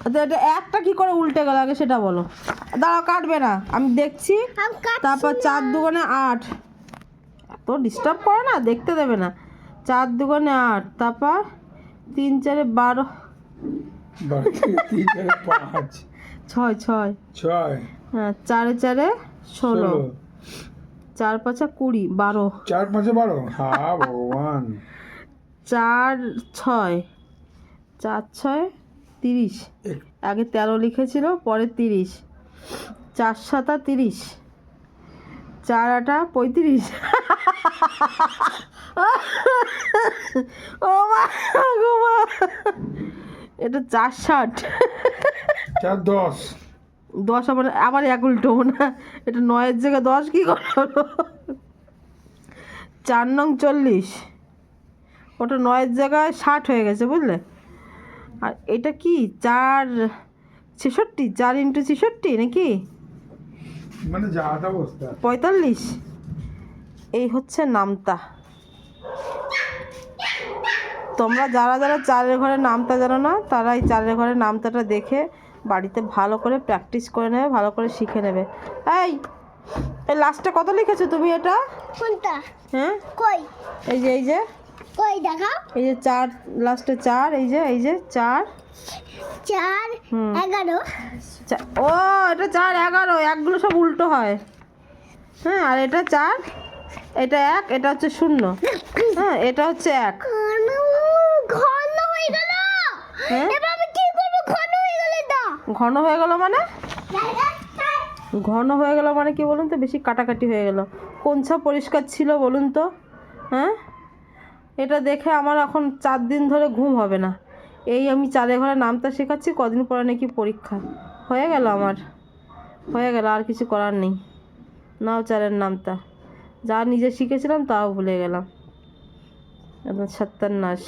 এটা একটা কি করে উল্টে গেল আগে সেটা বলো। দাঁড়াও, কাটবে না, আমি দেখছি। তারপর 4 দুগুণে 8। এত ডিস্টার্ব করে না, দেখতে দেবে না। 4 দুগুণে 8, তারপর 3 4 12, 6 6, হ্যাঁ 4 4 16, 4 5 20, 12, 4 5 12, হ্যাঁ ভগবান। 4 6, 4 6 30, আগে 13 লিখেছিল, পরে 30, 4 7 30, 4 8 35। ও মা গো মা, এটা 4 60, 4 10, 10 আবার এক উল্টো না, এটা 9 জায়গায় 10 কি করে হলো? 4 নং 40, ওটা 9 জায়গায় 60 হয়ে গেছে, বুঝলে? আর এটা কি 4 66, 4 × 66 নাকি মানে যাটা অবস্থা 45। এই হচ্ছে নামতা। তোমরা যারা যারা 4-এর ঘরের নামতা জানো না, তারা এই 4-এর ঘরের নামতাটা দেখে বাড়িতে ভালো করে প্র্যাকটিস করে নেবে, ভালো করে শিখে নেবে। এই লাস্টে কত লিখেছো তুমি? এটা কোনটা? হ্যাঁ কই? এই যে কই দেখাও। এই যে 4, লাস্টে 4, এই যে 4 4 11। ও এটা 4 11, একগুলো সব উল্টো হয়। হ্যাঁ, আর এটা 4, এটা 1, এটা হচ্ছে 0, হ্যাঁ এটা হচ্ছে 1। ঘন হয়ে গেল। হ্যাঁ এবার আমি কি করব? ঘন হয়ে গেল তো। ঘন হয়ে গেল মানে? ঘন হয়ে গেল মানে কি বলুন তো? বেশি কাটাকাটি হয়ে গেল। কোন সব পরিষ্কার ছিল বলুন তো? হ্যাঁ, এটা দেখে আমার এখন 4 দিন ধরে ঘুম হবে না। এই আমি 4-এর ঘরে নামতা শেখাচ্ছি, কদিন পরে নাকি পরীক্ষা। হয়ে গেল আমার, হয়ে গেল, আর কিছু করার নেই। নাও 4-এর নামতা, যা নিজে শিখেছিলাম তাও ভুলে গেলাম। একদম সত্যানাশ।